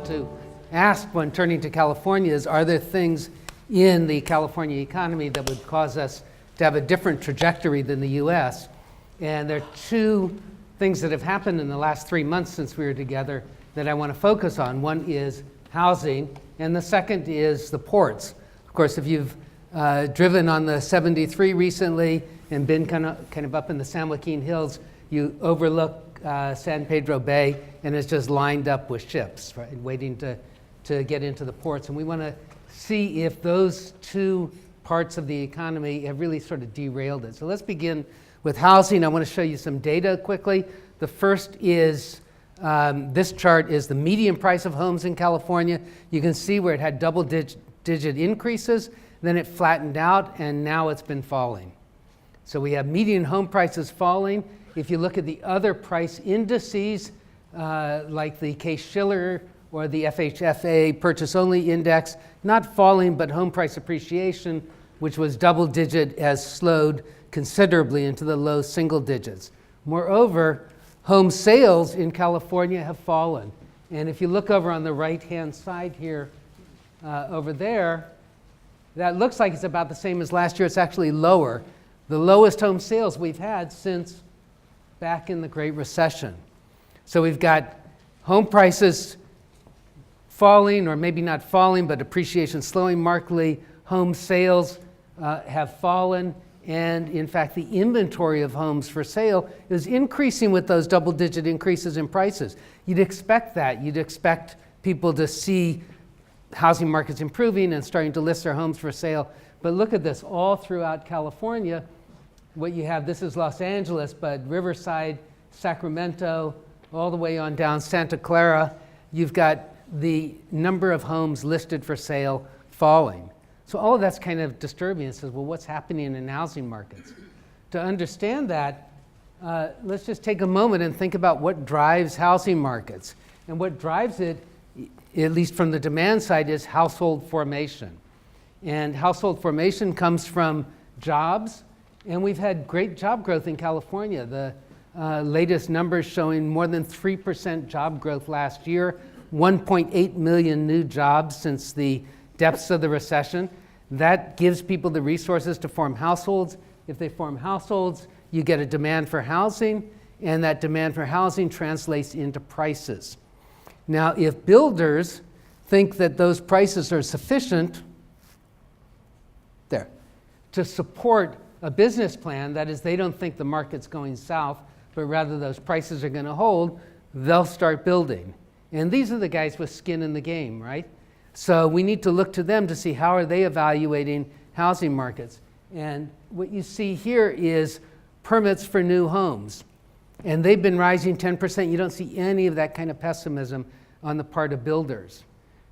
to ask when turning to California is, are there things in the California economy that would cause us to have a different trajectory than the US? And there are two things that have happened in the last 3 months since we were together that I want to focus on. One is housing, and the second is the ports. Of course, if you've driven on the 73 recently and been kind of up in the San Joaquin Hills, you overlook San Pedro Bay, and it's just lined up with ships, right, waiting to get into the ports. And we want to see if those two parts of the economy have really sort of derailed it. So let's begin with housing. I want to show you some data quickly. The first is this chart is the median price of homes in California. You can see where it had double-digit increases, then it flattened out, and now it's been falling. So we have median home prices falling. If you look at the other price indices, like the Case-Shiller or the FHFA purchase-only index, not falling, but home price appreciation, which was double-digit, has slowed considerably into the low single digits. Moreover, home sales in California have fallen. And if you look over on the right-hand side here, over there, that looks like it's about the same as last year. It's actually lower. The lowest home sales we've had since back in the Great Recession. So we've got home prices falling, or maybe not falling, but appreciation slowing markedly. Home sales have fallen, and in fact the inventory of homes for sale is increasing with those double-digit increases in prices. You'd expect that. You'd expect people to see housing markets improving and starting to list their homes for sale. But look at this, all throughout California, what you have, this is Los Angeles, but Riverside, Sacramento, all the way on down Santa Clara, you've got the number of homes listed for sale falling. So all of that's kind of disturbing. It says, well, what's happening in housing markets? To understand that, let's just take a moment and think about what drives housing markets. And what drives it, at least from the demand side, is household formation. And household formation comes from jobs, and we've had great job growth in California. The latest numbers showing more than 3% job growth last year, 1.8 million new jobs since the depths of the recession. That gives people the resources to form households. If they form households, you get a demand for housing, and that demand for housing translates into prices. Now, if builders think that those prices are sufficient to support a business plan, that is, they don't think the market's going south, but rather those prices are going to hold, they'll start building. And these are the guys with skin in the game, right? So we need to look to them to see how are they evaluating housing markets. And what you see here is permits for new homes. And they've been rising 10%. You don't see any of that kind of pessimism on the part of builders.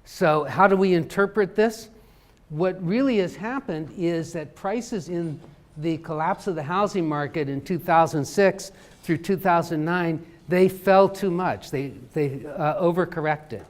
So how do we interpret this? What really has happened is that prices in the collapse of the housing market in 2006 through 2009, they fell too much. They overcorrected.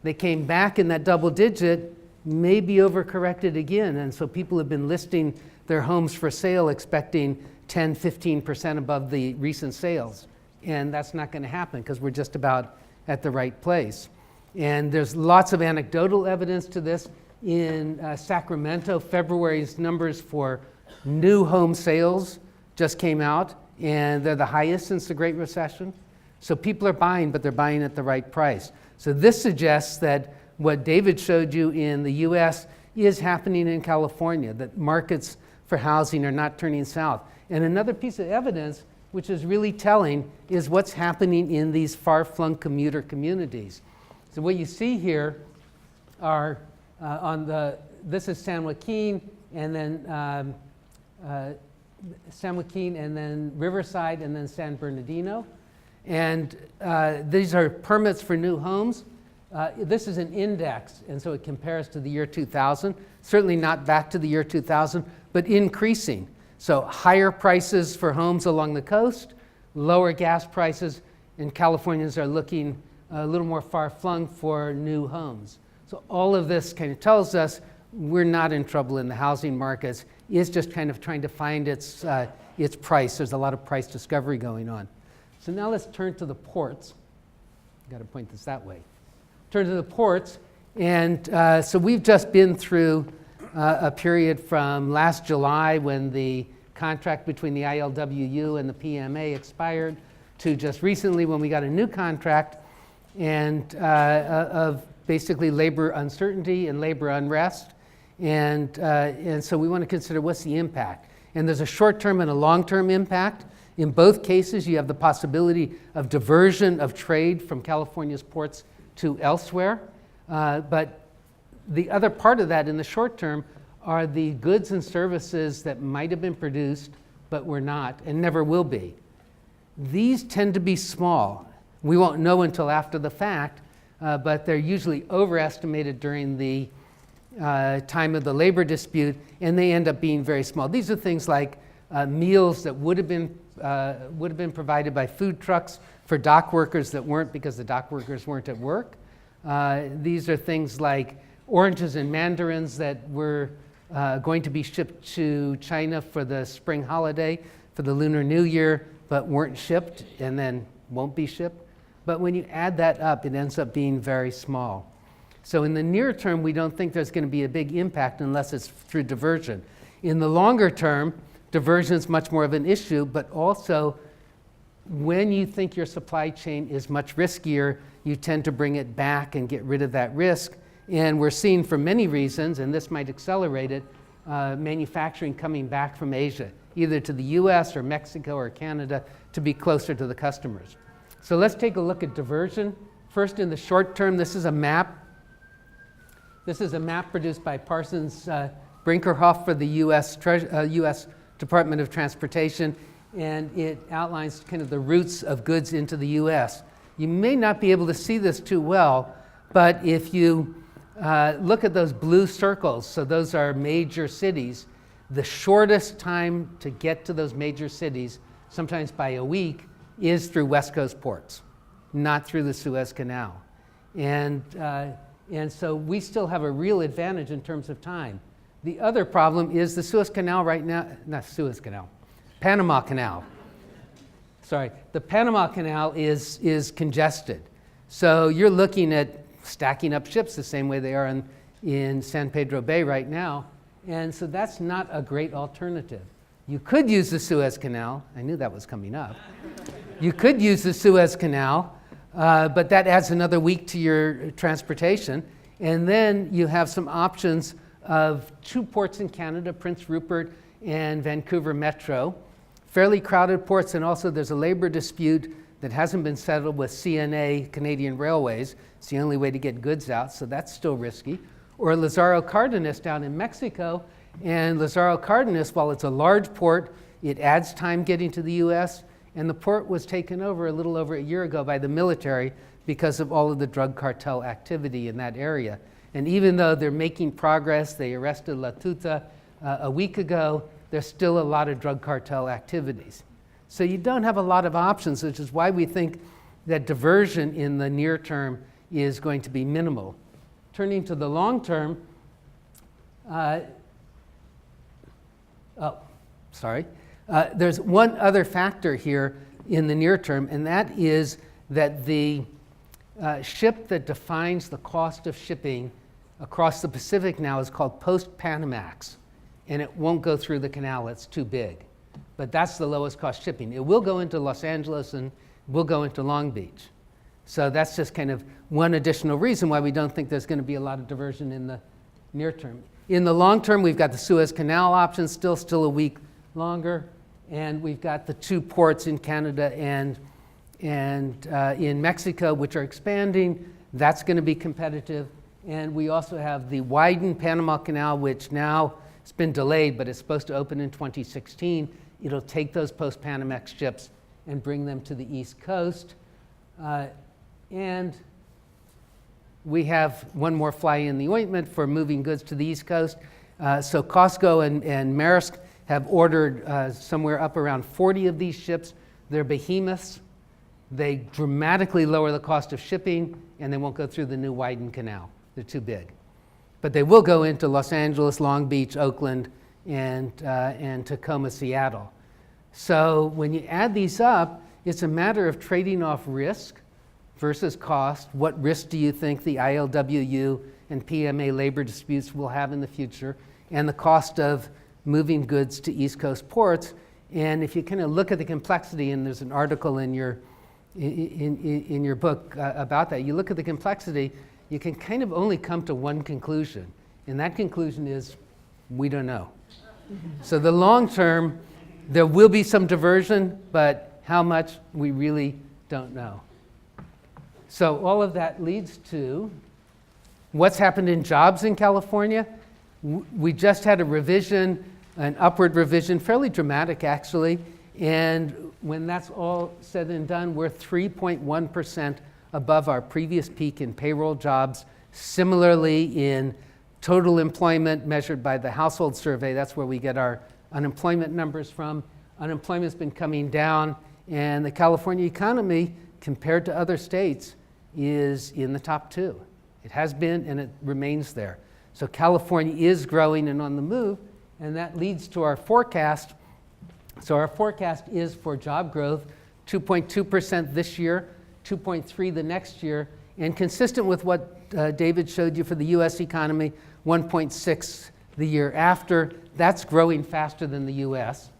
They came back in that double digit, maybe overcorrected again. And so people have been listing their homes for sale expecting 10, 15% above the recent sales. And that's not going to happen because we're just about at the right place. And there's lots of anecdotal evidence to this. In Sacramento, February's numbers for new home sales just came out, and they're the highest since the Great Recession. So people are buying, but they're buying at the right price. So this suggests that what David showed you in the US is happening in California, that markets for housing are not turning south. And another piece of evidence, which is really telling, is what's happening in these far-flung commuter communities. So what you see here are this is San Joaquin, and then San Joaquin, and then Riverside, and then San Bernardino. And these are permits for new homes. This is an index, and so it compares to the year 2000. Certainly not back to the year 2000, but increasing. So higher prices for homes along the coast, lower gas prices, and Californians are looking a little more far-flung for new homes. So all of this kind of tells us we're not in trouble in the housing markets. It's just kind of trying to find its price. There's a lot of price discovery going on. So now let's turn to the ports. I've got to point this that way. turn to the ports. And so we've just been through a period from last July when the contract between the ILWU and the PMA expired to just recently when we got a new contract and of basically labor uncertainty and labor unrest. And so we want to consider what's the impact. And there's a short-term and a long-term impact. In both cases, you have the possibility of diversion of trade from California's ports to elsewhere. But the other part of that in the short term are the goods and services that might have been produced but were not and never will be. These tend to be small. We won't know until after the fact, but they're usually overestimated during the time of the labor dispute, and they end up being very small. These are things like meals that would have been provided by food trucks for dock workers that weren't because the dock workers weren't at work. These are things like oranges and mandarins that were going to be shipped to China for the spring holiday, for the Lunar New Year, but weren't shipped and then won't be shipped. But when you add that up, it ends up being very small. So in the near term, we don't think there's going to be a big impact unless it's through diversion. In the longer term, diversion is much more of an issue, but also when you think your supply chain is much riskier, you tend to bring it back and get rid of that risk. And we're seeing for many reasons, and this might accelerate it, manufacturing coming back from Asia, either to the US or Mexico or Canada to be closer to the customers. So let's take a look at diversion. First, in the short term, this is a map. This is a map produced by Parsons Brinkerhoff for the US Department of Transportation, and it outlines kind of the routes of goods into the US. You may not be able to see this too well, but if you look at those blue circles, so those are major cities, the shortest time to get to those major cities, sometimes by a week, is through West Coast ports, not through the Suez Canal. And so we still have a real advantage in terms of time. The other problem is the Suez Canal right now, not Suez Canal, Panama Canal. Sorry, the Panama Canal is congested. So you're looking at stacking up ships the same way they are in San Pedro Bay right now. And so that's not a great alternative. You could use the Suez Canal. I knew that was coming up. You could use the Suez Canal, but that adds another week to your transportation. And then you have some options of two ports in Canada, Prince Rupert and Vancouver Metro. Fairly crowded ports, and also there's a labor dispute that hasn't been settled with CNA, Canadian Railways. It's the only way to get goods out, so that's still risky. Or Lazaro Cardenas down in Mexico. And Lazaro Cardenas, while it's a large port, it adds time getting to the US, and the port was taken over a little over a year ago by the military because of all of the drug cartel activity in that area. And even though they're making progress, they arrested La Tuta a week ago, there's still a lot of drug cartel activities. So you don't have a lot of options, which is why we think that diversion in the near term is going to be minimal. Turning to the long term, there's one other factor here in the near term, and that is that the ship that defines the cost of shipping across the Pacific now is called Post-Panamax, and it won't go through the canal, it's too big. But that's the lowest cost shipping. It will go into Los Angeles and will go into Long Beach. So that's just kind of one additional reason why we don't think there's going to be a lot of diversion in the near term. In the long term, we've got the Suez Canal option, still a week longer, and we've got the two ports in Canada and in Mexico, which are expanding. That's going to be competitive. And we also have the widened Panama Canal, which now it's been delayed, but it's supposed to open in 2016. It'll take those post-Panamax ships and bring them to the East Coast. And we have one more fly in the ointment for moving goods to the East Coast. So Costco and Maersk have ordered somewhere up around 40 of these ships. They're behemoths. They dramatically lower the cost of shipping, and they won't go through the new widened canal. They're too big. But they will go into Los Angeles, Long Beach, Oakland, and Tacoma, Seattle. So when you add these up, it's a matter of trading off risk versus cost. What risk do you think the ILWU and PMA labor disputes will have in the future? And the cost of moving goods to East Coast ports. And if you kind of look at the complexity, and there's an article in your book about that, you look at the complexity, you can kind of only come to one conclusion. And that conclusion is, we don't know. So the long term, there will be some diversion, but how much, we really don't know. So all of that leads to what's happened in jobs in California. We just had a revision, an upward revision, fairly dramatic actually, and when that's all said and done, we're 3.1% above our previous peak in payroll jobs. Similarly, in total employment measured by the household survey, that's where we get our unemployment numbers from. Unemployment's been coming down, and the California economy, compared to other states, is in the top 2. It has been, and it remains there. So California is growing and on the move, and that leads to our forecast. So our forecast is for job growth, 2.2% this year, 2.3% the next year, and consistent with what David showed you for the US economy, 1.6% the year after. That's growing faster than the US.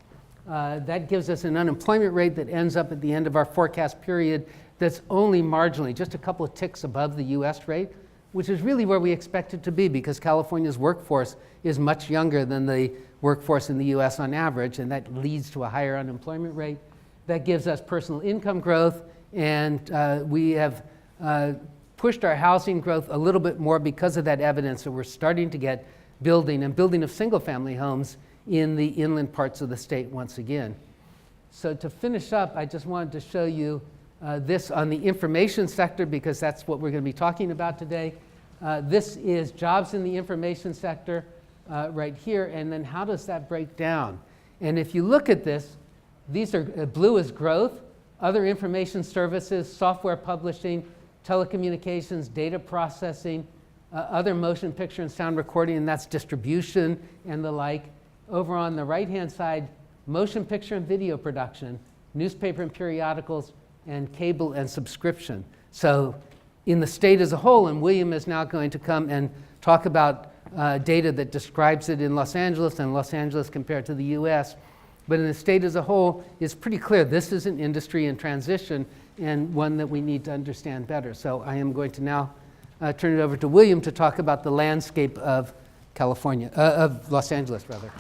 That gives us an unemployment rate that ends up at the end of our forecast period that's only marginally, just a couple of ticks above the US rate, which is really where we expect it to be because California's workforce is much younger than the workforce in the US on average, and that leads to a higher unemployment rate. That gives us personal income growth, and we have pushed our housing growth a little bit more because of that evidence. So we're starting to get building of single-family homes in the inland parts of the state once again. So to finish up, I just wanted to show you this on the information sector because that's what we're going to be talking about today. This is jobs in the information sector right here, and then how does that break down? And if you look at this, these are blue is growth, other information services, software publishing, telecommunications, data processing, other motion picture and sound recording, and that's distribution and the like. Over on the right-hand side, motion picture and video production, newspaper and periodicals, and cable and subscription. So in the state as a whole, and William is now going to come and talk about data that describes it in Los Angeles and Los Angeles compared to the US. But in the state as a whole, it's pretty clear this is an industry in transition and one that we need to understand better. So I am going to now turn it over to William to talk about the landscape of California, of Los Angeles rather.